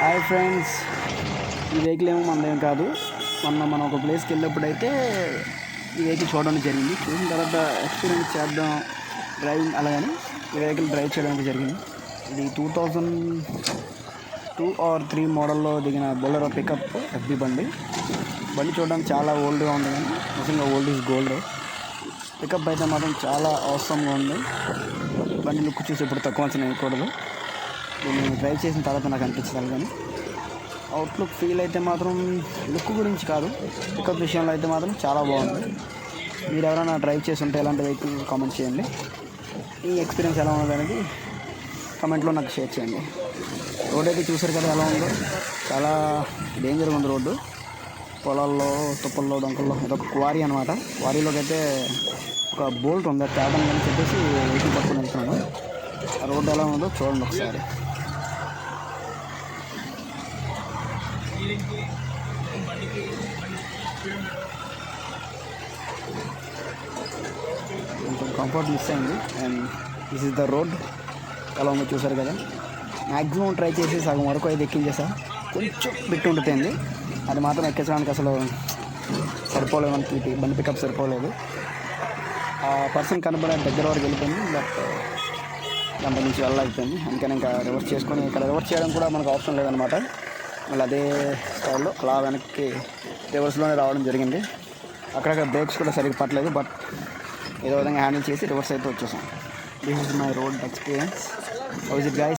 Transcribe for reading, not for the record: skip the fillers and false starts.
Hi friends, ఈ vehicle ఏమో మనదేం కాదు. మనం ఒక ప్లేస్కి వెళ్ళినప్పుడైతే ఈ వెహికల్ చూడడం జరిగింది. చూసిన తర్వాత ఎక్స్పీరియన్స్ చేద్దాం డ్రైవింగ్ అలాగని ఈ వెహికల్ డ్రైవ్ చేయడానికి జరిగింది. ఇది 2002 or 3 మోడల్లో దిగిన బొలెరో పికప్ ఎఫ్బి బండి చూడడానికి చాలా ఓల్డ్గా ఉంది, కానీ నిజంగా ఓల్డ్ ఈజ్ గోల్డ్. పికప్ అయితే మాత్రం చాలా అవసరంగా ఉంది. బండి లుక్ చూసి ఇప్పుడు తక్కువ అంచనా వేయకూడదు. దీన్ని డ్రైవ్ చేసిన తర్వాత నాకు అనిపించాలి, కానీ అవుట్లుక్ ఫీల్ అయితే మాత్రం లుక్ గురించి కాదు, పికప్ విషయంలో అయితే మాత్రం చాలా బాగుంది. మీరు ఎవరైనా డ్రైవ్ చేసి ఉంటే ఎలాంటి వెహికల్ కామెంట్ చేయండి. ఈ ఎక్స్పీరియన్స్ ఎలా ఉన్నది అనేది కామెంట్లో నాకు షేర్ చేయండి. రోడ్ అయితే చూసారు కదా ఎలా ఉందో, చాలా డేంజర్గా ఉంది రోడ్డు. పొలాల్లో, తుప్పల్లో, డొంకల్లో ఇదొక క్వారీ అనమాట. క్వారీలోకి అయితే ఒక బోల్ట్ ఉంది, తేడం అని చెప్పేసి వెహికల్ పట్టుకుని వెళ్తున్నాను. ఆ రోడ్డు ఎలా ఉందో చూడండి ఒకసారి. కొంచెం కంఫర్ట్ మిస్ అయింది. And this is the road, ఎలా ఉందో చూసారు కదా. మ్యాక్సిమం ట్రై చేసి సగం వరకు అయితే ఎక్కించేసా. కొంచెం బిట్ ఉండిపోయింది, అది మాత్రం ఎక్కించడానికి అసలు సరిపోలేదు. మనకి బండి పికప్ సరిపోలేదు. ఆ పర్సన్ కనబడే దగ్గర వరకు వెళ్ళిపోయింది, బట్ దాంట్లో నుంచి వెళ్ళలేకపోయింది. అందుకని ఇంకా రివర్స్ చేసుకొని, ఇక్కడ రివర్స్ చేయడం కూడా మనకు అవసరం లేదనమాట. మళ్ళీ అదే స్టైల్లో అలా వెనక్కి రివర్స్లోనే రావడం జరిగింది. అక్కడక్కడ బ్రేక్స్ కూడా సరిగ్గా పట్టలేదు, బట్ ఏదో విధంగా హ్యాండిల్ చేసి రివర్స్ అయితే వచ్చేసాం. This is my road experience. How is it guys?